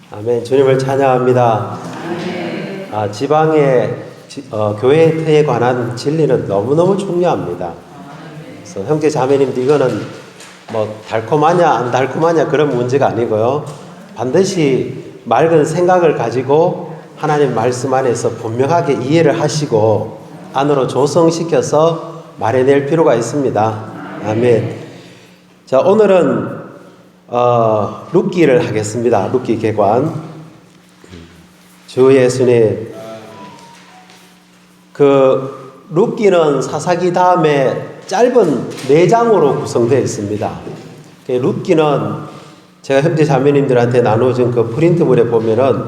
아멘. 주님을 찬양합니다. 지방의 교회에 관한 진리는 너무너무 중요합니다. 그래서 형제 자매님들, 이거는 뭐 달콤하냐 안 달콤하냐 그런 문제가 아니고요. 반드시 맑은 생각을 가지고 하나님 말씀 안에서 분명하게 이해를 하시고 안으로 조성시켜서 말해낼 필요가 있습니다. 아멘. 자, 오늘은 룻기를 하겠습니다. 룻기 개관. 주 예수님, 룻기는 사사기 다음에 짧은 4장으로 구성되어 있습니다. 룻기는 제가 형제 자매님들한테 나눠준 그 프린트물에 보면은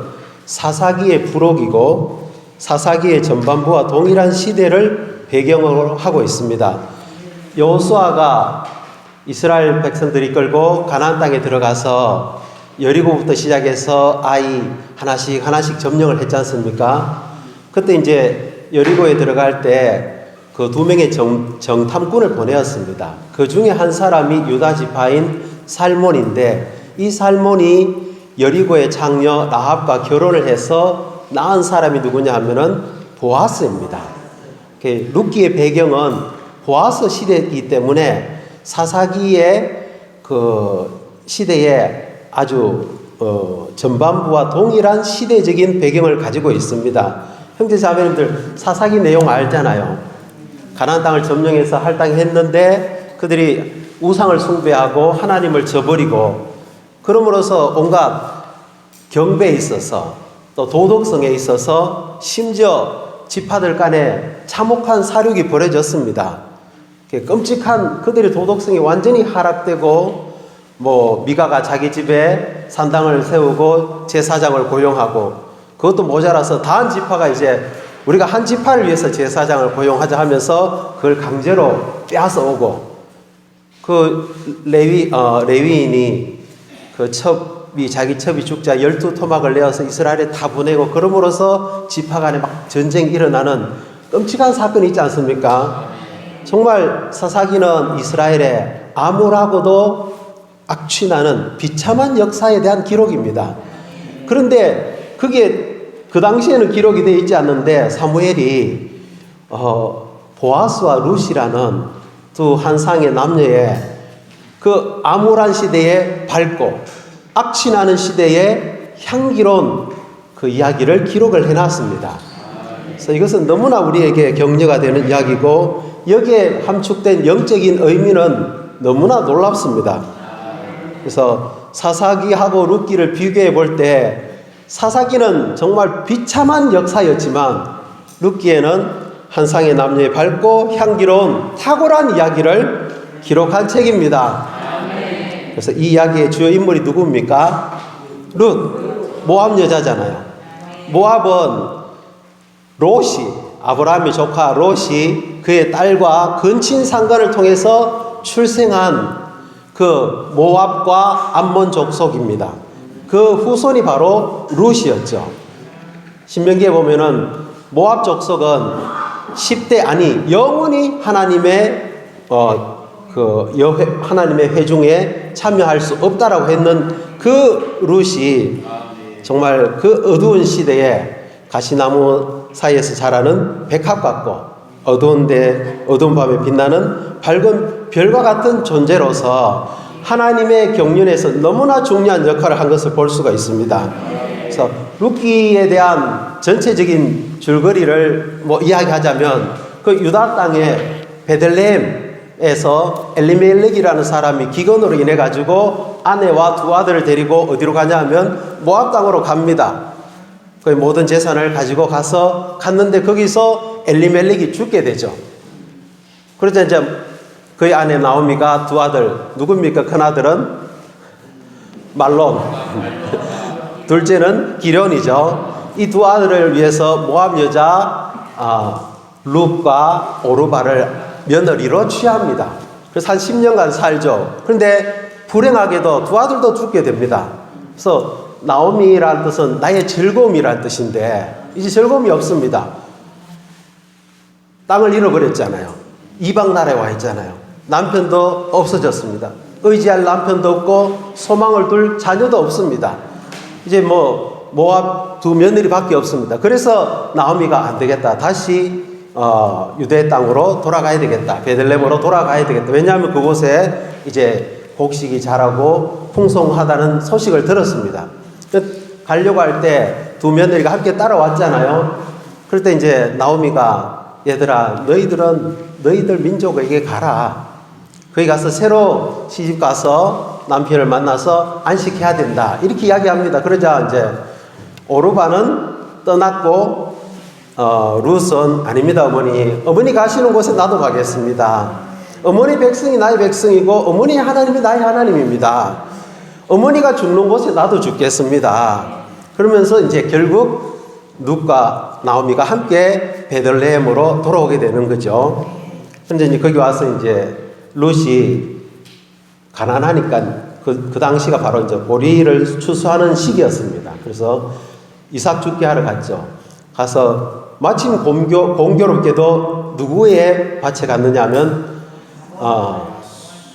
사사기의 부록이고 사사기의 전반부와 동일한 시대를 배경으로 하고 있습니다. 여호수아가 이스라엘 백성들이 이끌고 가나안 땅에 들어가서 여리고부터 시작해서 아이 하나씩 점령을 했지 않습니까? 그때 이제 여리고에 들어갈 때 그 2명의 정탐꾼을 보내었습니다. 그 중에 한 사람이 유다 지파인 살몬인데, 이 살몬이 여리고의 장녀 라합과 결혼을 해서 낳은 사람이 누구냐 하면은 보아스입니다. 룻기의 배경은 보아스 시대이기 때문에 사사기의 그 시대에 아주 전반부와 동일한 시대적인 배경을 가지고 있습니다. 형제 자매님들, 사사기 내용 알잖아요. 가나안 땅을 점령해서 할당했는데 그들이 우상을 숭배하고 하나님을 저버리고, 그럼으로써 온갖 경배에 있어서 또 도덕성에 있어서 심지어 지파들 간에 참혹한 사륙이 벌어졌습니다. 끔찍한 그들의 도덕성이 완전히 하락되고, 미가가 자기 집에 산당을 세우고 제사장을 고용하고, 그것도 모자라서 다른 지파가 이제 우리가 한 지파를 위해서 제사장을 고용하자 하면서 그걸 강제로 빼앗아 오고, 그 레위인이 자기 첩이 죽자 12토막을 내어서 이스라엘에 다 보내고, 그럼으로써 지파 간에 막 전쟁이 일어나는 끔찍한 사건이 있지 않습니까? 정말 사사기는 이스라엘의 암울하고도 악취나는 비참한 역사에 대한 기록입니다. 그런데 그게 그 당시에는 기록이 되어 있지 않는데, 사무엘이 보아스와 룻이라는 두 한상의 남녀의 그 암울한 시대에 밝고 악취나는 시대에 향기로운 그 이야기를 기록을 해놨습니다. 그래서 이것은 너무나 우리에게 격려가 되는 이야기고, 여기에 함축된 영적인 의미는 너무나 놀랍습니다. 그래서 사사기하고 룻기를 비교해 볼 때, 사사기는 정말 비참한 역사였지만 룻기에는 한상의 남녀의 밝고 향기로운 탁월한 이야기를 기록한 책입니다. 그래서 이 이야기의 주요 인물이 누구입니까? 룻, 모압 여자잖아요. 모압은 롯이, 아브라함의 조카 롯이 그의 딸과 근친 상간을 통해서 출생한 그 모압과 암몬 족속입니다. 그 후손이 바로 룻이었죠. 신명기에 보면은 모압 족속은 10대 영원히 하나님의 하나님의 회중에 참여할 수 없다라고 했는 그 룻이 정말 그 어두운 시대에 가시나무 사이에서 자라는 백합 같고, 어두운 밤에 빛나는 밝은 별과 같은 존재로서 하나님의 경륜에서 너무나 중요한 역할을 한 것을 볼 수가 있습니다. 그래서 룻기에 대한 전체적인 줄거리를 이야기하자면, 그 유다 땅의 베들레헴에서 엘리멜렉이라는 사람이 기근으로 인해 가지고 아내와 두 아들을 데리고 어디로 가냐 하면 모압 땅으로 갑니다. 그 모든 재산을 가지고 갔는데 거기서 엘리멜렉이 죽게 되죠. 그러자 이제 그의 아내 나오미가 두 아들, 누굽니까? 큰 아들은 말론, 둘째는 기련이죠. 이 두 아들을 위해서 모압 여자 룻과 오르바를 며느리로 취합니다. 그래서 한 10년간 살죠. 그런데 불행하게도 두 아들도 죽게 됩니다. 그래서 나오미라는 뜻은 나의 즐거움이라는 뜻인데, 이제 즐거움이 없습니다. 땅을 잃어버렸잖아요. 이방 나라에 와 있잖아요. 남편도 없어졌습니다. 의지할 남편도 없고 소망을 둘 자녀도 없습니다. 이제 뭐 모압 두 며느리밖에 없습니다. 그래서 나오미가 안 되겠다. 다시 유대 땅으로 돌아가야 되겠다. 베들레헴으로 돌아가야 되겠다. 왜냐하면 그곳에 이제 곡식이 자라고 풍성하다는 소식을 들었습니다. 가려고 할 때 두 며느리가 함께 따라왔잖아요. 그럴 때 이제 나오미가 얘들아 너희들 민족에게 가라. 거기 가서 새로 시집 가서 남편을 만나서 안식해야 된다. 이렇게 이야기합니다. 그러자 이제 오르바는 떠났고 룻은 아닙니다. 어머니 가시는 곳에 나도 가겠습니다. 어머니 백성이 나의 백성이고 어머니 하나님이 나의 하나님입니다. 어머니가 죽는 곳에 나도 죽겠습니다. 그러면서 이제 결국 룻과 나오미가 함께 베들레헴으로 돌아오게 되는 거죠. 근데 이제 거기 와서 이제 룻이 가난하니까 그 당시가 바로 이제 보리를 추수하는 시기였습니다. 그래서 이삭 죽게 하러 갔죠. 가서 마침 공교롭게도 누구의 밭에 갔느냐 하면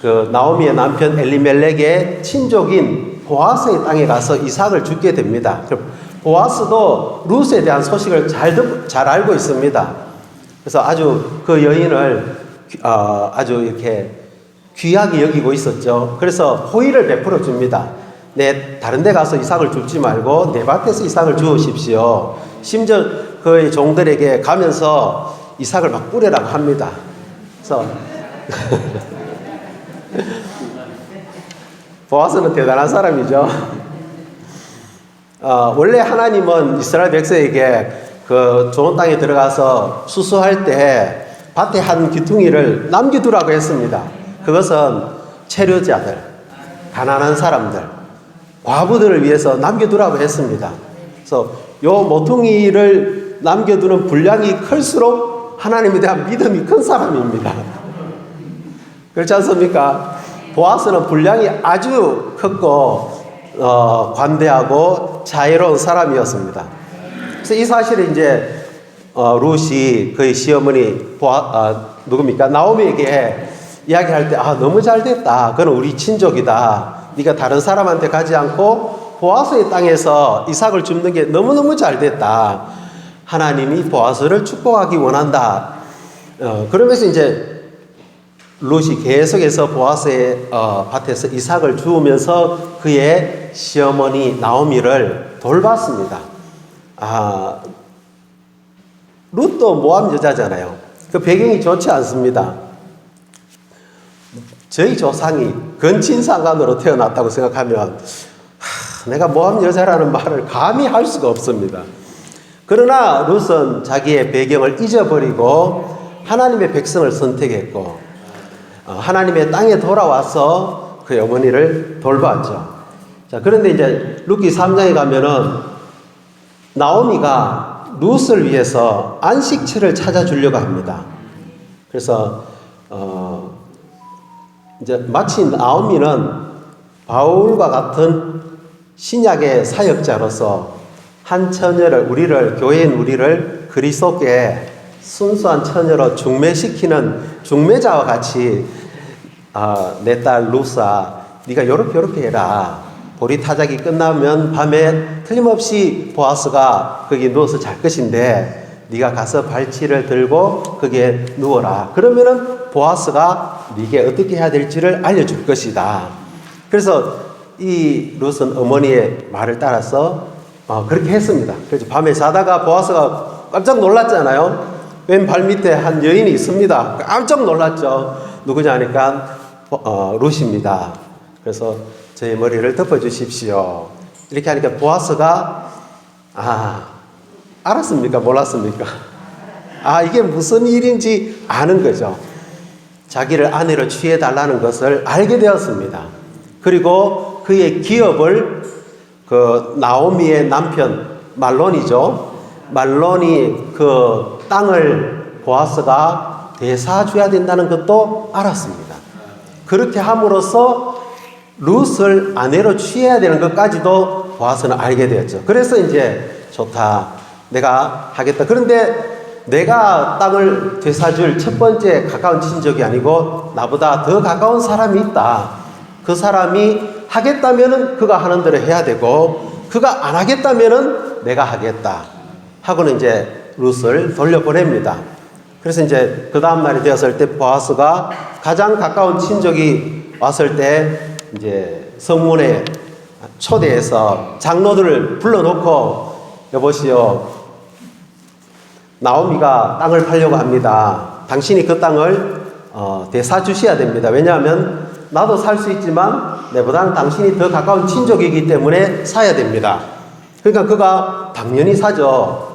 그 나오미의 남편 엘리멜렉의 친족인 보아스의 땅에 가서 이삭을 죽게 됩니다. 보아스도 룻에 대한 소식을 잘 알고 있습니다. 그래서 아주 그 여인을 아주 이렇게 귀하게 여기고 있었죠. 그래서 호의를 베풀어 줍니다. 다른 데 가서 이삭을 줍지 말고 내 밭에서 이삭을 주우십시오. 심지어 그의 종들에게 가면서 이삭을 막 뿌리라고 합니다. 그래서 보아스는 대단한 사람이죠. 원래 하나님은 이스라엘 백성에게 그 좋은 땅에 들어가서 수수할 때 밭에 한 귀퉁이를 남겨두라고 했습니다. 그것은 체류자들, 가난한 사람들, 과부들을 위해서 남겨두라고 했습니다. 그래서 요 모퉁이를 남겨두는 분량이 클수록 하나님에 대한 믿음이 큰 사람입니다. 그렇지 않습니까? 보아스는 분량이 아주 컸고 관대하고 자애로운 사람이었습니다. 그래서 이 사실을 이제 룻이 그의 시어머니 누굽니까? 나오미에게 이야기할 때 너무 잘됐다. 그는 우리 친족이다. 네가 다른 사람한테 가지 않고 보아스의 땅에서 이삭을 줍는 게 너무너무 잘됐다. 하나님이 보아스를 축복하기 원한다. 그러면서 이제 룻이 계속해서 보아스의 밭에서 이삭을 주우면서 그의 시어머니 나오미를 돌봤습니다. 룻도 모압 여자잖아요. 그 배경이 좋지 않습니다. 저희 조상이 근친상간으로 태어났다고 생각하면 내가 모압 여자라는 말을 감히 할 수가 없습니다. 그러나 룻은 자기의 배경을 잊어버리고 하나님의 백성을 선택했고 하나님의 땅에 돌아와서 그 어머니를 돌봤죠. 자, 그런데 이제 룻기 3장에 가면은 나오미가 룻을 위해서 안식처를 찾아주려고 합니다. 그래서 이제 마치 나오미는 바울과 같은 신약의 사역자로서 한 처녀를 교회인 우리를 그리스도께 순수한 처녀로 중매시키는 중매자와 같이 내 딸 룻아 네가 요렇게 해라. 보리 타작이 끝나면 밤에 틀림없이 보아스가 거기 누워서 잘 것인데 네가 가서 발치를 들고 거기에 누워라. 그러면은 보아스가 네게 어떻게 해야 될지를 알려줄 것이다. 그래서 이 룻은 어머니의 말을 따라서 그렇게 했습니다. 그래서 밤에 자다가 보아스가 깜짝 놀랐잖아요. 왼발 밑에 한 여인이 있습니다. 깜짝 놀랐죠. 누구냐 하니까 룻입니다. 그래서 저의 머리를 덮어주십시오. 이렇게 하니까 보아스가 알았습니까? 몰랐습니까? 이게 무슨 일인지 아는 거죠. 자기를 아내로 취해달라는 것을 알게 되었습니다. 그리고 그의 기업을 그 나오미의 남편 말론이죠. 말론이 그 땅을 보아스가 되사줘야 된다는 것도 알았습니다. 그렇게 함으로써 룻을 아내로 취해야 되는 것까지도 보아스는 알게 되었죠. 그래서 이제 좋다. 내가 하겠다. 그런데 내가 땅을 되사줄 첫 번째 가까운 친족이 아니고 나보다 더 가까운 사람이 있다. 그 사람이 하겠다면은 그가 하는 대로 해야 되고 그가 안 하겠다면은 내가 하겠다 하고는 이제 룻을 돌려보냅니다. 그래서 이제 그 다음 날이 되었을 때 보아스가 가장 가까운 친족이 왔을 때 이제 성문에 초대해서 장로들을 불러놓고 여보시오, 나오미가 땅을 팔려고 합니다. 당신이 그 땅을 대사 주셔야 됩니다. 왜냐하면 나도 살 수 있지만 내보다는 당신이 더 가까운 친족이기 때문에 사야 됩니다. 그러니까 그가 당연히 사죠.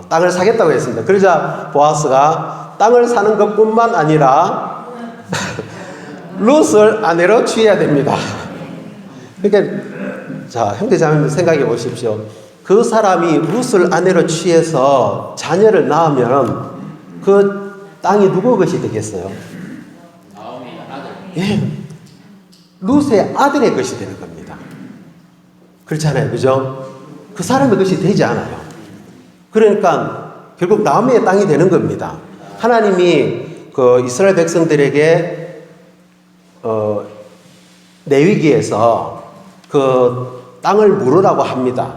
땅을 사겠다고 했습니다. 그러자 보아스가 땅을 사는 것뿐만 아니라 룻을 아내로 취해야 됩니다. 그러니까 자, 형제자매들 생각해 보십시오. 그 사람이 룻을 아내로 취해서 자녀를 낳으면 그 땅이 누구 것이 되겠어요? 예, 룻의 아들의 것이 되는 겁니다. 그렇잖아요, 그죠? 그 사람의 것이 되지 않아요. 그러니까 결국 나오미의 땅이 되는 겁니다. 하나님이 그 이스라엘 백성들에게 레위기에서 그 땅을 물으라고 합니다.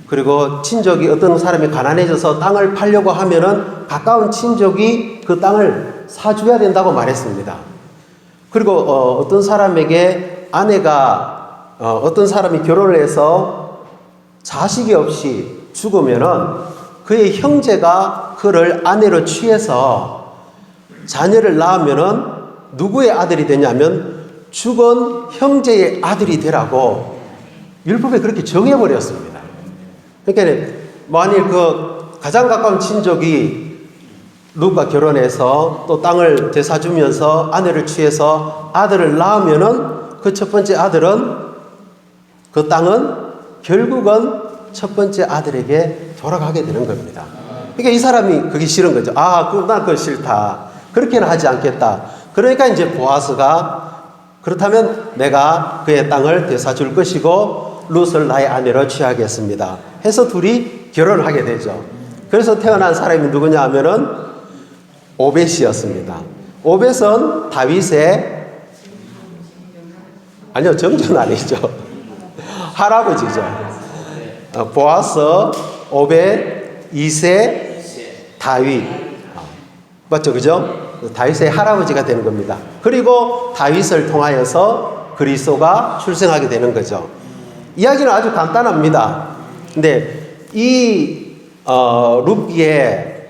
그리고 친족이 어떤 사람이 가난해져서 땅을 팔려고 하면은 가까운 친족이 그 땅을 사줘야 된다고 말했습니다. 그리고 어떤 사람에게 아내가 어떤 사람이 결혼을 해서 자식이 없이 죽으면은 그의 형제가 그를 아내로 취해서 자녀를 낳으면은 누구의 아들이 되냐면 죽은 형제의 아들이 되라고 율법에 그렇게 정해버렸습니다. 그러니까 만일 그 가장 가까운 친족이 룻과 결혼해서 또 땅을 되사주면서 아내를 취해서 아들을 낳으면은 그 첫 번째 아들은 그 땅은 결국은 첫 번째 아들에게 돌아가게 되는 겁니다. 그러니까 이 사람이 그게 싫은 거죠. 난 그거 싫다. 그렇게는 하지 않겠다. 그러니까 이제 보아스가 그렇다면 내가 그의 땅을 되사줄 것이고 룻을 나의 아내로 취하겠습니다. 해서 둘이 결혼을 하게 되죠. 그래서 태어난 사람이 누구냐 하면은 오벳이었습니다. 오벳은 다윗의 아니요, 정조는 아니죠. 할아버지죠. 보아스, 오벳, 이세, 다윗. 맞죠? 그죠? 다윗의 할아버지가 되는 겁니다. 그리고 다윗을 통하여서 그리스도가 출생하게 되는 거죠. 이야기는 아주 간단합니다. 근데 이 룻기에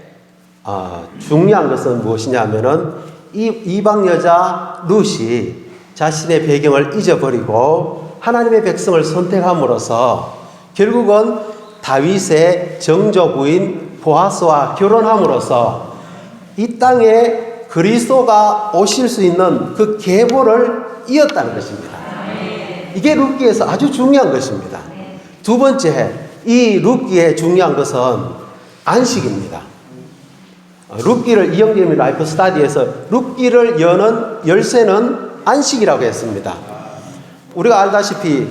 중요한 것은 무엇이냐 하면은 이 이방 여자 룻이 자신의 배경을 잊어버리고 하나님의 백성을 선택함으로써 결국은 다윗의 정조 부인 보아스와 결혼함으로써 이 땅에 그리스도가 오실 수 있는 그 계보를 이었다는 것입니다. 이게 룻기에서 아주 중요한 것입니다. 두 번째, 이 룻기의 중요한 것은 안식입니다. 룻기를 이영재미 라이프 스타디에서 룻기를 여는 열쇠는 안식이라고 했습니다. 우리가 알다시피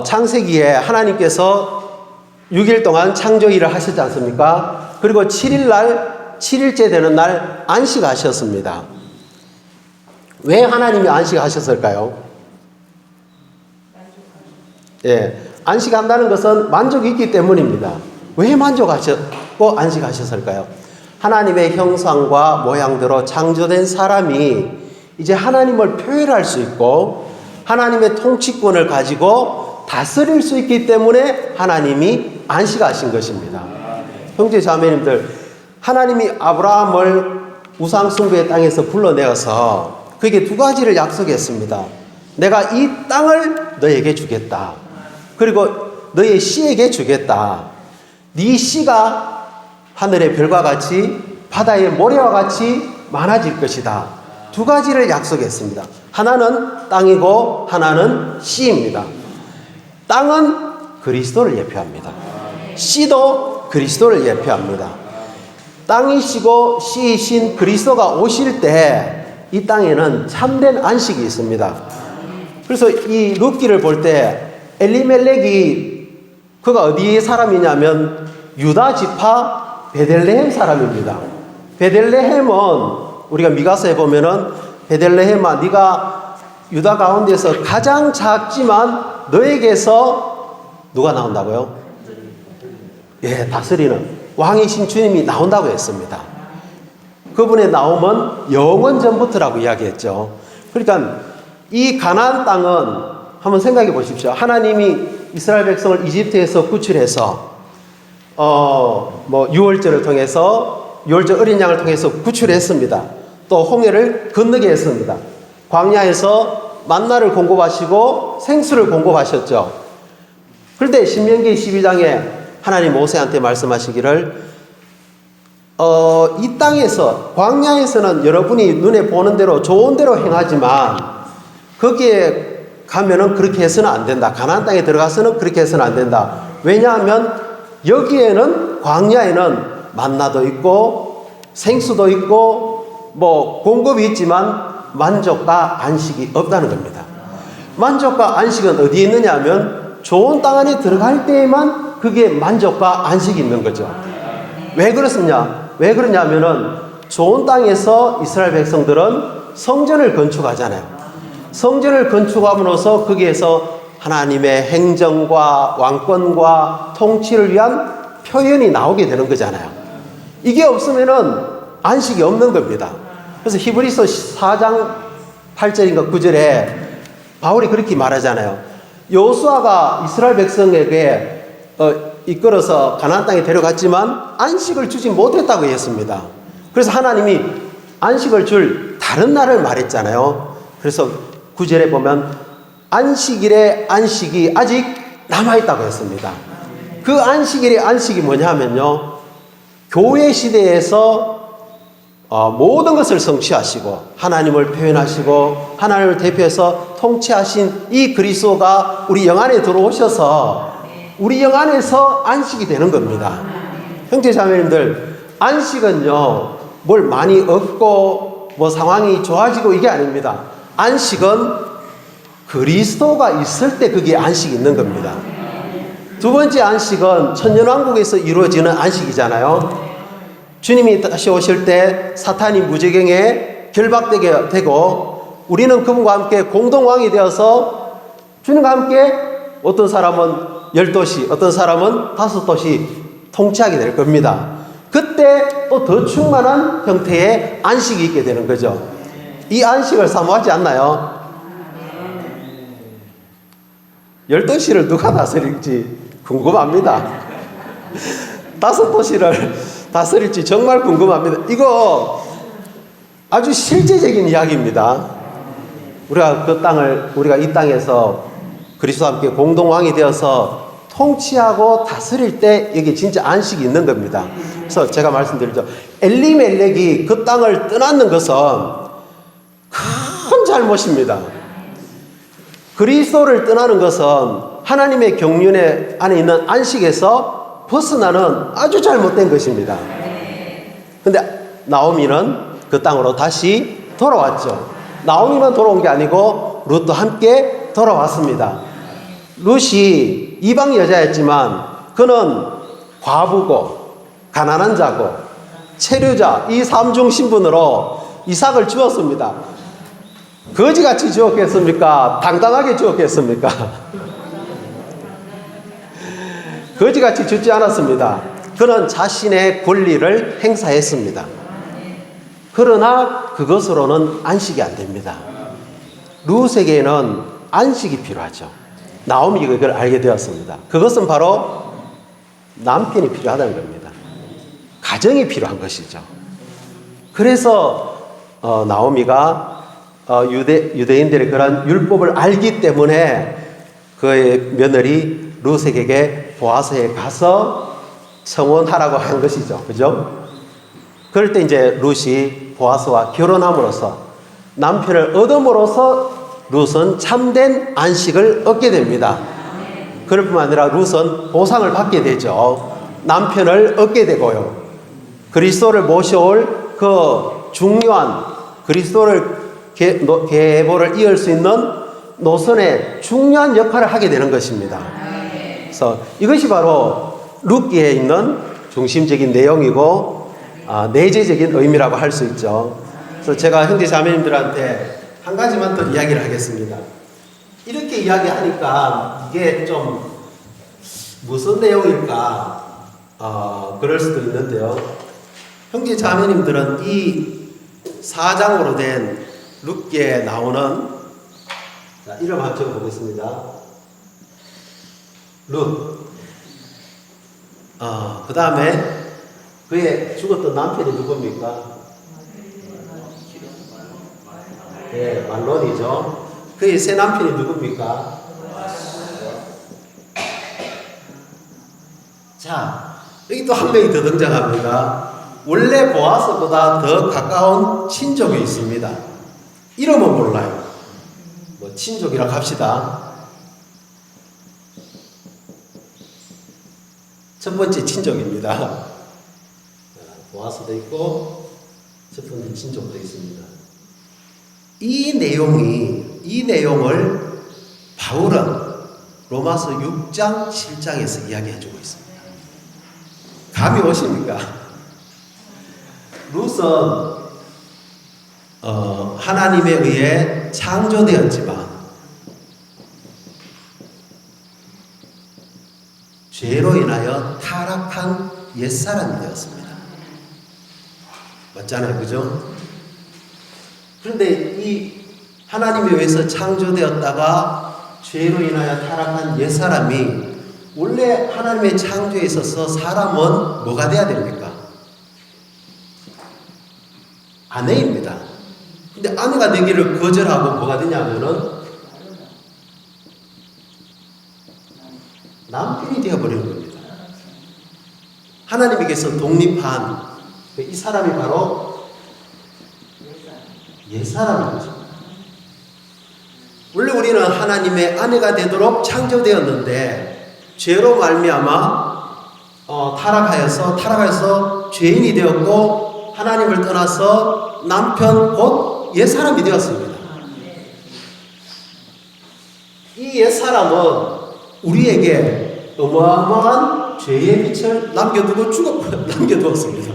창세기에 하나님께서 6일 동안 창조 일을 하셨지 않습니까? 그리고 7일째 되는 날 안식하셨습니다. 왜 하나님이 안식하셨을까요? 예, 안식한다는 것은 만족이 있기 때문입니다. 왜 만족하셨고 안식하셨을까요? 하나님의 형상과 모양대로 창조된 사람이 이제 하나님을 표현할 수 있고 하나님의 통치권을 가지고 다스릴 수 있기 때문에 하나님이 안식하신 것입니다. 형제 자매님들, 하나님이 아브라함을 우상숭배의 땅에서 불러내어서 그에게 두 가지를 약속했습니다. 내가 이 땅을 너에게 주겠다. 그리고 너의 씨에게 주겠다. 네 씨가 하늘의 별과 같이 바다의 모래와 같이 많아질 것이다. 두 가지를 약속했습니다. 하나는 땅이고 하나는 씨입니다. 땅은 그리스도를 예표합니다. 씨도 그리스도를 예표합니다. 땅이시고 씨이신 그리스도가 오실 때 이 땅에는 참된 안식이 있습니다. 그래서 이 룻기를 볼 때 엘리멜렉이 그가 어디의 사람이냐면 유다 지파 베들레헴 사람입니다. 베들레헴은 우리가 미가서에 보면은 베들레헴아 네가 유다 가운데서 가장 작지만 너에게서 누가 나온다고요? 예, 다스리는 왕이신 주님이 나온다고 했습니다. 그분의 나옴은 영원 전부터라고 이야기했죠. 그러니까 이 가나안 땅은 한번 생각해 보십시오. 하나님이 이스라엘 백성을 이집트에서 구출해서 유월절을 통해서 유월절 어린 양을 통해서 구출했습니다. 또 홍해를 건너게 했습니다. 광야에서 만나를 공급하시고 생수를 공급하셨죠. 그런데 신명기 12장에 하나님 모세한테 말씀하시기를 이 땅에서 광야에서는 여러분이 눈에 보는 대로 좋은 대로 행하지만 거기에 가면은 그렇게 해서는 안 된다. 가나안 땅에 들어가서는 그렇게 해서는 안 된다. 왜냐하면 여기에는 광야에는 만나도 있고 생수도 있고 공급이 있지만 만족과 안식이 없다는 겁니다. 만족과 안식은 어디에 있느냐 하면 좋은 땅 안에 들어갈 때에만 그게 만족과 안식이 있는 거죠. 왜 그렇습니까? 왜 그러냐면은 좋은 땅에서 이스라엘 백성들은 성전을 건축하잖아요. 성전을 건축함으로써 거기에서 하나님의 행정과 왕권과 통치를 위한 표현이 나오게 되는 거잖아요. 이게 없으면은 안식이 없는 겁니다. 그래서 히브리서 4장 8절인가 9절에 바울이 그렇게 말하잖아요. 여호수아가 이스라엘 백성에게 이끌어서 가나안 땅에 데려갔지만 안식을 주지 못했다고 했습니다. 그래서 하나님이 안식을 줄 다른 날을 말했잖아요. 그래서 9절에 보면 안식일의 안식이 아직 남아있다고 했습니다. 그 안식일의 안식이 뭐냐면요, 교회 시대에서 모든 것을 성취하시고 하나님을 표현하시고 하나님을 대표해서 통치하신 이 그리스도가 우리 영 안에 들어오셔서 우리 영 안에서 안식이 되는 겁니다. 형제 자매님들, 안식은요 뭘 많이 얻고 상황이 좋아지고 이게 아닙니다. 안식은 그리스도가 있을 때 그게 안식이 있는 겁니다. 두 번째 안식은 천년왕국에서 이루어지는 안식이잖아요. 주님이 다시 오실 때 사탄이 무지경에 결박되게 되고 우리는 그분과 함께 공동왕이 되어서 주님과 함께 어떤 사람은 10도시, 어떤 사람은 5도시 통치하게 될 겁니다. 그때 또 더 충만한 형태의 안식이 있게 되는 거죠. 이 안식을 사모하지 않나요? 10도시를 누가 다스릴지 궁금합니다. 5도시를 다스릴지 정말 궁금합니다. 이거 아주 실제적인 이야기입니다. 우리가 이 땅에서 그리스도와 함께 공동왕이 되어서 통치하고 다스릴 때 여기 진짜 안식이 있는 겁니다. 그래서 제가 말씀드리죠. 엘리멜렉이 그 땅을 떠났는 것은 큰 잘못입니다. 그리스도를 떠나는 것은 하나님의 경륜 안에 있는 안식에서 벗어나는 아주 잘못된 것입니다. 그런데 나오미는 그 땅으로 다시 돌아왔죠. 나오미만 돌아온 게 아니고 룻도 함께 돌아왔습니다. 룻이 이방 여자였지만 그는 과부고 가난한 자고 체류자 이 삼중 신분으로 이삭을 주었습니다. 거지같이 주었겠습니까? 당당하게 주었겠습니까? 거지같이 주지 않았습니다. 그는 자신의 권리를 행사했습니다. 그러나 그것으로는 안식이 안 됩니다. 룻에게는 안식이 필요하죠. 나오미가 그걸 알게 되었습니다. 그것은 바로 남편이 필요하다는 겁니다. 가정이 필요한 것이죠. 그래서 나오미가 유대인들의 그런 율법을 알기 때문에 그의 며느리 룻에게 보아스에 가서 청혼하라고 한 것이죠. 그죠? 그럴 때 이제 룻이 보아스와 결혼함으로써 남편을 얻음으로써 룻은 참된 안식을 얻게 됩니다. 그럴 뿐만 아니라 룻은 보상을 받게 되죠. 남편을 얻게 되고요. 그리스도를 모셔올 그 중요한 그리스도를 계보를 이을 수 있는 노선의 중요한 역할을 하게 되는 것입니다. 그래서 이것이 바로 룻기에 있는 중심적인 내용이고 내재적인 의미라고 할 수 있죠. 그래서 제가 형제 자매님들한테 한 가지만 더 이야기를 하겠습니다. 이렇게 이야기하니까 이게 좀 무슨 내용일까? 그럴 수도 있는데요. 형제 자매님들은 이 4장으로 된 룻기에 나오는, 자, 이름 한번 적어보겠습니다. 룻. 그 다음에 그의 죽었던 남편이 누굽니까? 네, 말론이죠. 그의 새 남편이 누굽니까? 자, 여기 또 한 명이 더 등장합니다. 원래 보아스보다 더 가까운 친족이 있습니다. 이름은 몰라요. 뭐 친족이라고 합시다. 첫 번째 친족입니다. 보아스도 있고 첫 번째 친족도 있습니다. 이 내용을 바울은 로마서 6장, 7장에서 이야기해주고 있습니다. 감이 오십니까? 룻은 하나님에 의해 창조되었지만 죄로 인하여 타락한 옛사람이 되었습니다. 맞잖아요, 그죠? 그런데 이 하나님에 의해서 창조되었다가 죄로 인하여 타락한 옛사람이, 원래 하나님의 창조에 있어서 사람은 뭐가 돼야 됩니까? 아내입니다. 근데 아내가 되기를 거절하고 뭐가 되냐면은 남편이 되어버리는 겁니다. 하나님에게서 독립한 이 사람이 바로 옛사람인 거죠. 원래 우리는 하나님의 아내가 되도록 창조되었는데 죄로 말미암아 타락하여서 죄인이 되었고 하나님을 떠나서 남편 곧 옛사람이 되었습니다. 이 옛사람은 우리에게 어마어마한 죄의 빛을 남겨두었습니다.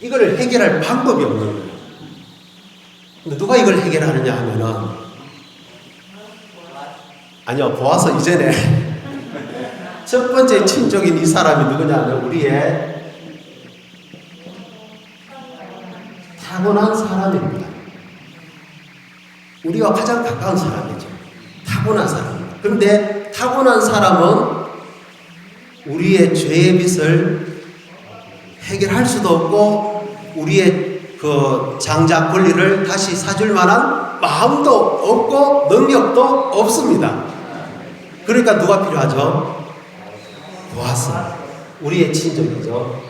이걸 해결할 방법이 없는 거예요. 근데 누가 이걸 해결하느냐 하면은, 아니요, 보아서 이전에 첫 번째 친족인 이 사람이 누구냐면 우리의 타고난 사람입니다. 우리와 가장 가까운 사람이죠. 타고난 사람입니다. 그런데 타고난 사람은 우리의 죄의 빚을 해결할 수도 없고 우리의 그 장자 권리를 다시 사줄 만한 마음도 없고 능력도 없습니다. 그러니까 누가 필요하죠? 보아스, 우리의 친족이죠.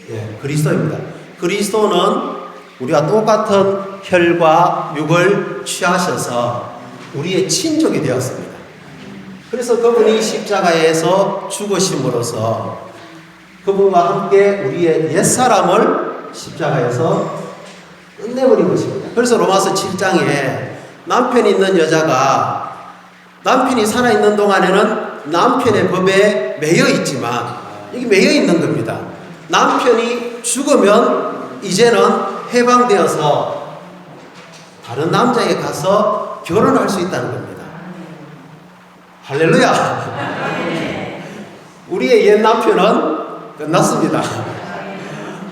예, 그리스도입니다. 그리스도는 우리와 똑같은 혈과 육을 취하셔서 우리의 친족이 되었습니다. 그래서 그분이 십자가에서 죽으심으로써 그분과 함께 우리의 옛사람을 십자가에서 끝내버린 것입니다. 그래서 로마서 7장에 남편이 있는 여자가 남편이 살아있는 동안에는 남편의 법에 매여 있지만, 이게 매여 있는 겁니다. 남편이 죽으면 이제는 해방되어서 다른 남자에게 가서 결혼할 수 있다는 겁니다. 할렐루야. 우리의 옛 남편은 끝났습니다.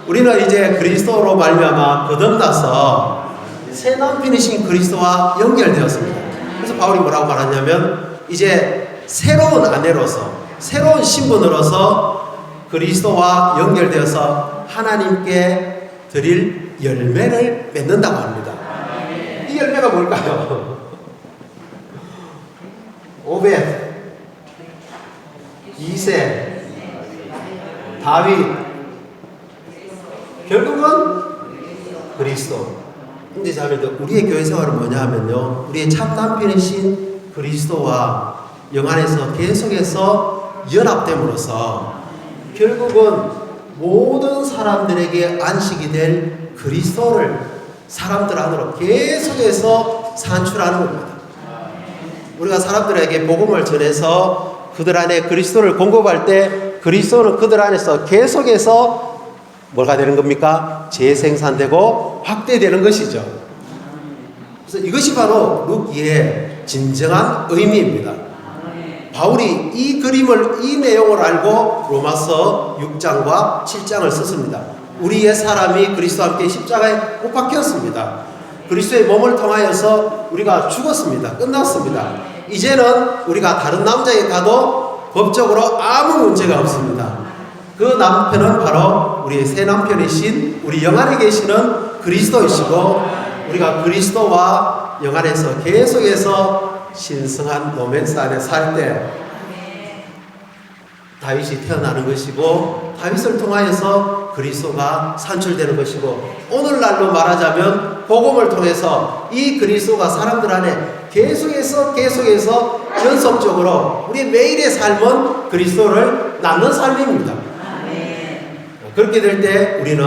우리는 이제 그리스도로 말미암아 거듭나서 새 남편이신 그리스도와 연결되었습니다. 그래서 바울이 뭐라고 말하냐면 이제 새로운 아내로서, 새로운 신분으로서 그리스도와 연결되어서 하나님께 드릴 열매를 맺는다고 합니다. 이 열매가 뭘까요? 오벳, 이세, 다윗, 결국은 그리스도. 근데 자매들, 우리의 교회 생활은 뭐냐 하면요, 우리의 참 남편이신 그리스도와 영 안에서 계속해서 연합됨으로써 결국은 모든 사람들에게 안식이 될 그리스도를 사람들 안으로 계속해서 산출하는 겁니다. 우리가 사람들에게 복음을 전해서 그들 안에 그리스도를 공급할 때 그리스도는 그들 안에서 계속해서 뭐가 되는 겁니까? 재생산되고 확대되는 것이죠. 그래서 이것이 바로 룻기의 진정한 의미입니다. 바울이 이 그림을, 이 내용을 알고 로마서 6장과 7장을 썼습니다. 우리의 사람이 그리스도와 함께 십자가에 못 박혔습니다. 그리스도의 몸을 통하여서 우리가 죽었습니다. 끝났습니다. 이제는 우리가 다른 남자에게 가도 법적으로 아무 문제가 없습니다. 그 남편은 바로 우리의 새 남편이신 우리 영 안에 계시는 그리스도이시고, 우리가 그리스도와 영 안에서 계속해서 신성한 로맨스 안에 살 때 다윗이 태어나는 것이고, 다윗을 통하여서 그리스도가 산출되는 것이고, 오늘날로 말하자면 복음을 통해서 이 그리스도가 사람들 안에 계속해서 연속적으로 우리 매일의 삶은 그리스도를 낳는 삶입니다. 그렇게 될 때 우리는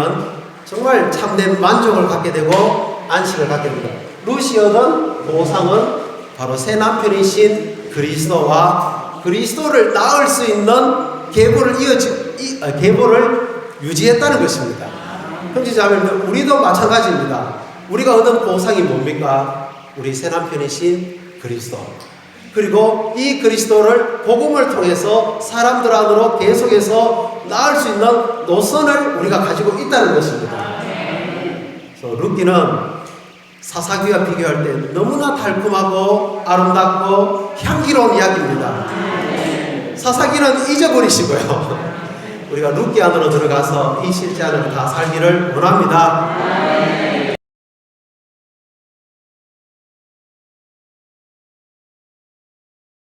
정말 참된 만족을 갖게 되고 안식을 갖게 됩니다. 루시 얻은 보상은 바로 새 남편이신 그리스도와 그리스도를 낳을 수 있는 계보를 유지했다는 것입니다. 형제자매들, 우리도 마찬가지입니다. 우리가 얻은 보상이 뭡니까? 우리 새 남편이신 그리스도, 그리고 이 그리스도를 복음을 통해서 사람들 안으로 계속해서 낳을 수 있는 노선을 우리가 가지고 있다는 것입니다. 그래서 룻기는 사사기와 비교할 때 너무나 달콤하고 아름답고 향기로운 이야기입니다. 사사기는 잊어버리시고요. 우리가 룻기 안으로 들어가서 이 실제 안을 다 살기를 원합니다.